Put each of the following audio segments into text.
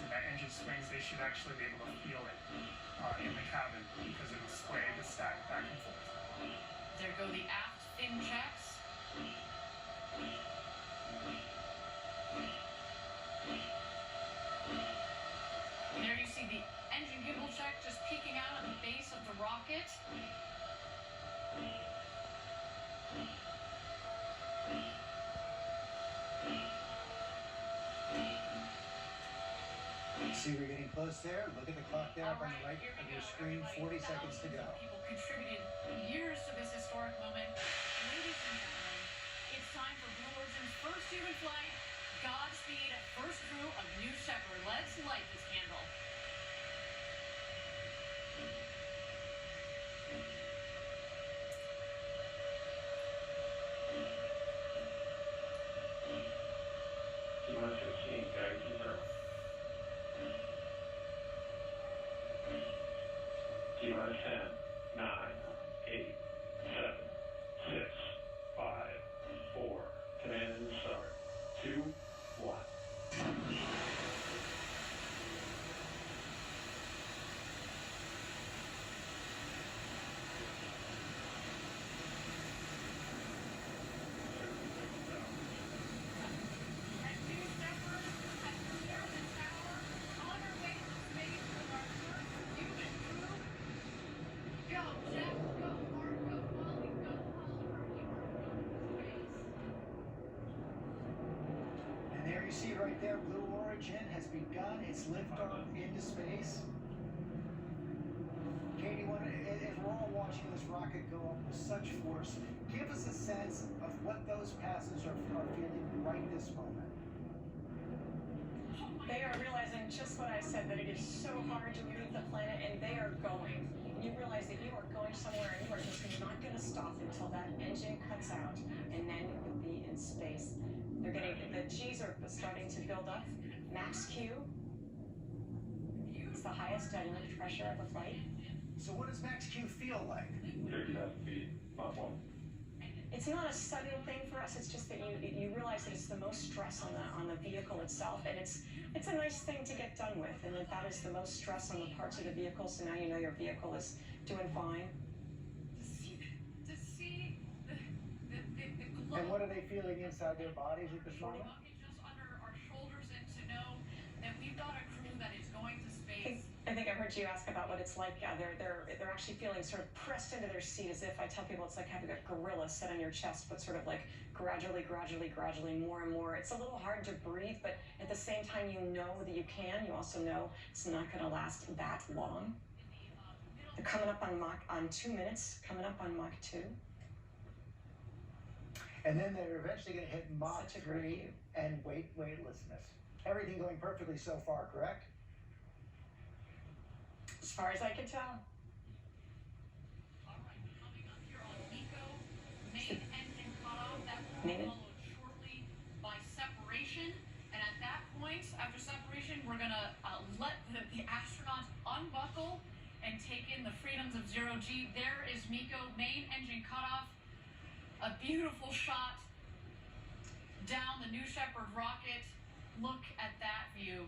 and that engine swings, they should actually be able to feel it in the cabin because it'll sway the stack back and forth. There go the aft fin checks. There you see the engine gimbal check just peeking out at the base of the rocket. See, we're getting close there. Look at the clock there up on the right of your screen. 40 seconds to go. People contributed years to this historic moment. Ladies and gentlemen, it's time for Blue Origin's first human flight. Godspeed, first crew of New Shepard. Let's light this candle. T-minus 10, 9, 8, 7, 6, 5, 4, command and start, 2, 1. You see right there, Blue Origin has begun its liftoff into space. Katie, as we're all watching this rocket go up with such force, give us a sense of what those passengers are feeling right this moment. They are realizing just what I said, that it is so hard to leave the planet, and they are going. You realize that you are going somewhere, and you are just not going to stop until that engine cuts out, and then you'll be in space. They're getting, the G's are starting to build up. Max Q is the highest lift pressure of the flight. So what does Max Q feel like? 30,000 feet, Mach 1. It's not a sudden thing for us. It's just that you realize that it's the most stress on the vehicle itself, and it's a nice thing to get done with, and that is the most stress on the parts of the vehicle. So now you know your vehicle is doing fine. To see the glow. And what are they feeling inside their bodies at this moment? Just under our shoulders, and to know that we've got a crew that is going to space. I think I heard you ask about what it's like. They're actually feeling sort of pressed into their seat, as if, I tell people, it's like having a gorilla sit on your chest, but sort of like gradually, more and more. It's a little hard to breathe, but at the same time, you know that you can. You also know it's not going to last that long. They're coming up on 2 minutes, coming up on Mach 2. And then they're eventually going to hit Mach 3 and weightlessness. Everything going perfectly so far, correct? As far as I can tell. All right, coming up here on MECO, main engine cutoff. That will be followed shortly by separation. And at that point, after separation, we're going to let the astronauts unbuckle and take in the freedoms of zero-G. There is MECO, main engine cutoff. A beautiful shot down the New Shepard rocket. Look at that view.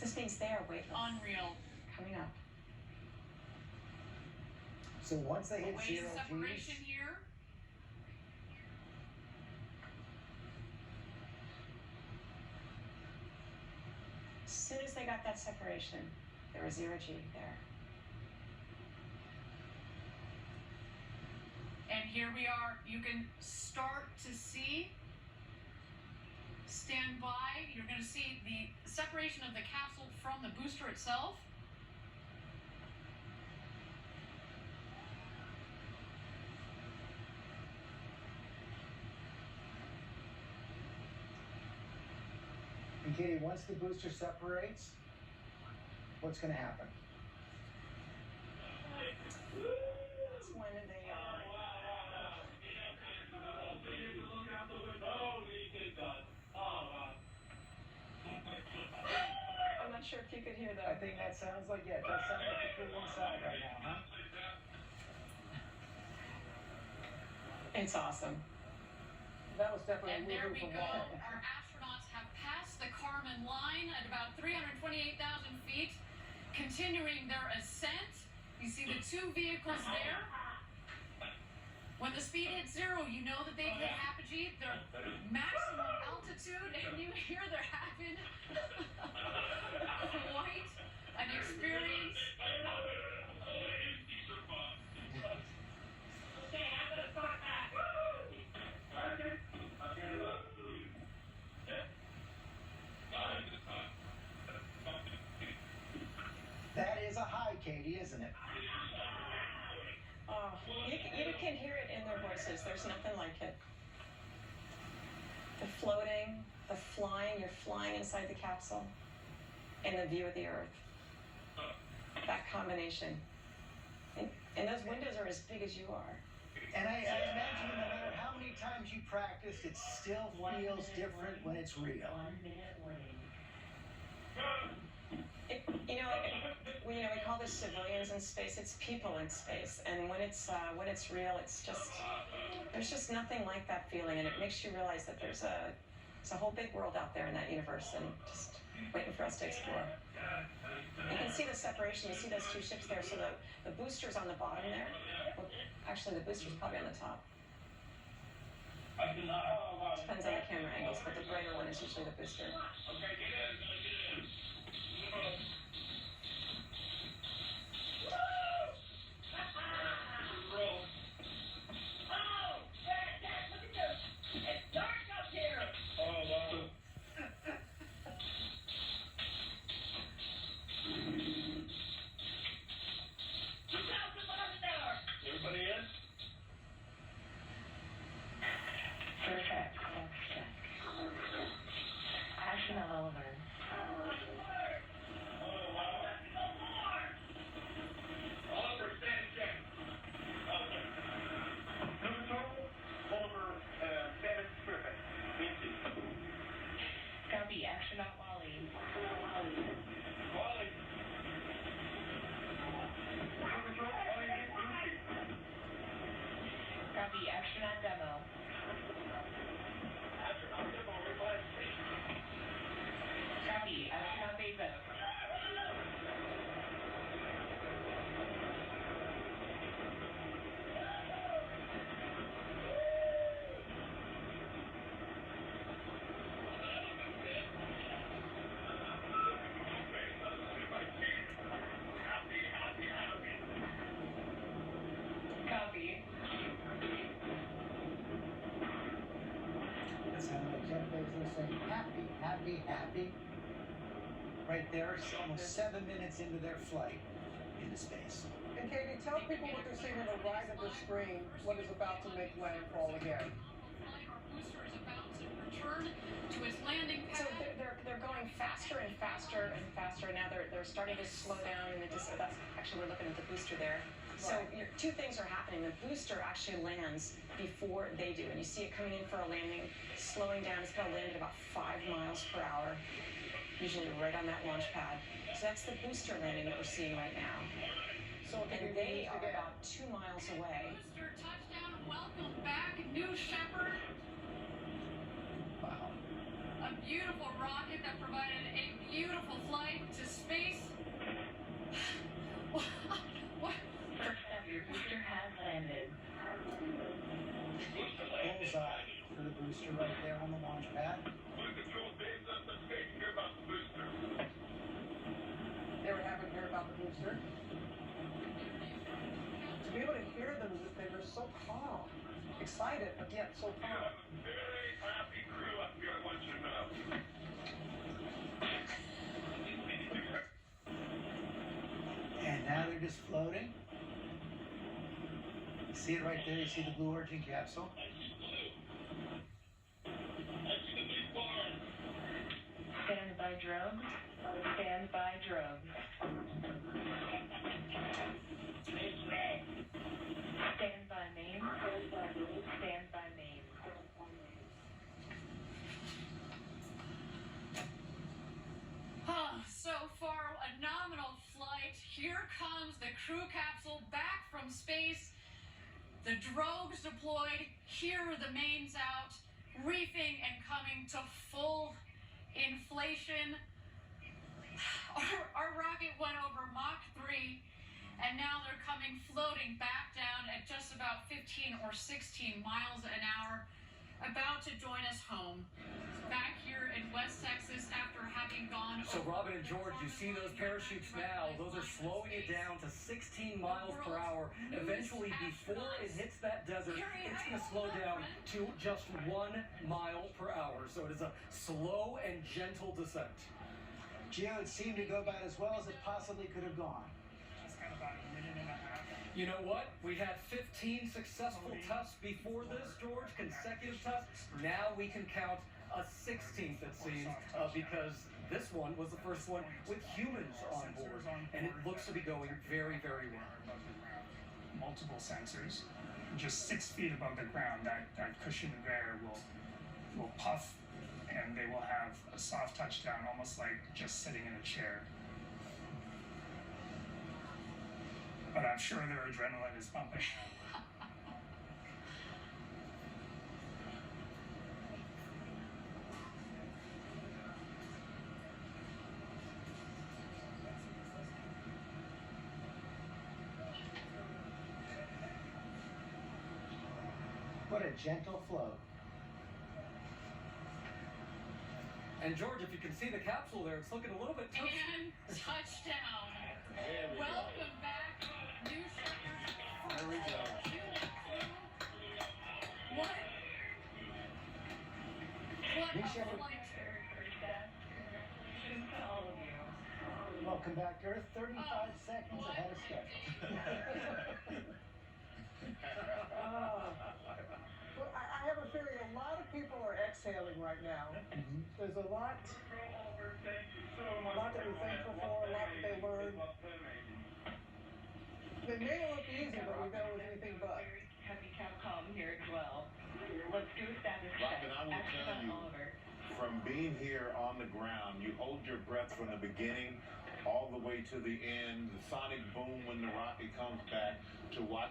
This means they are weightless. Unreal. Coming up. So once they hit Away zero separation G's, here. As soon as they got that separation, there was zero-G there. And here we are. You can start to see. Stand by. You're going to see the separation of the capsule from the booster itself. and Katie, once the booster separates, what's going to happen? That's when they are. I'm not sure if you could hear that. I think that sounds like, yeah, it does sound like the crew inside right now, huh? It's awesome. That was definitely And a there woo-hoo we for go. Walt. Our astronauts have passed the Kármán line at about 328,000 feet, continuing their ascent. You see the two vehicles there. When the speed hits zero, you know that they've hit apogee, their maximum altitude, and you hear they're having quite an experience. That is a high, Katie, isn't it? Oh, you can hear it in their voices. There's nothing like it. The floating, the flying, you're flying inside the capsule, and the view of the Earth. That combination. And those windows are as big as you are. And I imagine no matter how many times you practiced, it still feels different when it's real. We call this civilians in space. It's people in space, and when it's real, it's just there's just nothing like that feeling, and it makes you realize that there's a whole big world out there in that universe, and just waiting for us to explore. You can see the separation. You see those two ships there. So the booster's on the bottom there. Well, actually, the booster's probably on the top. Depends on the camera angles, but the brighter one is usually the booster. Happy, happy, happy. Right there, it's almost 7 minutes into their flight into space. And Katie, tell people what they're seeing on the right of the screen, what is about to make landfall again. Our booster is about to return to its landing So pad. they're going faster and faster and faster. Now they're starting to slow down, and that's actually we're looking at the booster there. So two things are happening. The booster actually lands before they do, and you see it coming in for a landing, slowing down. It's going to land at about 5 miles per hour, usually right on that launch pad. So that's the booster landing that we're seeing right now. So And they are about 2 miles away. Booster touchdown, welcome back, new Shepard. Wow. A beautiful rocket that provided a beautiful flight to space. Your booster has landed. Bullseye for the booster right there on the launch pad. Never haven't heard about the booster. To be able to hear them as if they were so calm, excited, but yet so calm. Very happy crew up here, I want you to know. And now they're just floating. You see it right there, you see the Blue Origin capsule. Stand by drugs. Stand by drugs. Stand by main. Stand by main. So far, a nominal flight. Here comes the crew capsule back from space. The drogues deployed. Here are the mains out. reefing and coming to full inflation. Our rocket went over Mach 3, and now they're coming floating back down at just about 15 or 16 miles an hour, about to join us home back here in West Texas after having gone So over Robin and George, you see those parachutes now, those are slowing it down to 16 miles per hour. Eventually, before it hits that desert, it's going to slow down to just 1 mile per hour. So it is a slow and gentle descent. Gio, it seemed to go about as well as it possibly could have gone. Just got about a minute and a half. You know what? We had 15 successful tests before this, George, consecutive tests. Now we can count a 16th, it seems, because this one was the first one with humans on board, and it looks to be going very, very well. Above the ground. Multiple sensors, just 6 feet above the ground. That cushion of air will puff, and they will have a soft touchdown, almost like just sitting in a chair. But I'm sure their adrenaline is pumping. What a gentle flow. And George, if you can see the capsule there, it's looking a little bit toasty. and touchdown. Welcome back, new Shepard. There we go. What New a Shepard. flight. Welcome back, Earth. 35 seconds ahead of schedule. Well, I have a feeling a lot of people are exhaling right now. There's a lot to be thankful for, a lot that they learned. They may look easy, but we know it was anything but. Heavy Capcom here as well. Let's do a status check. Robin, I will Action tell on you, Oliver. from being here on the ground, you hold your breath from the beginning all the way to the end, the sonic boom when the rocket comes back, to watch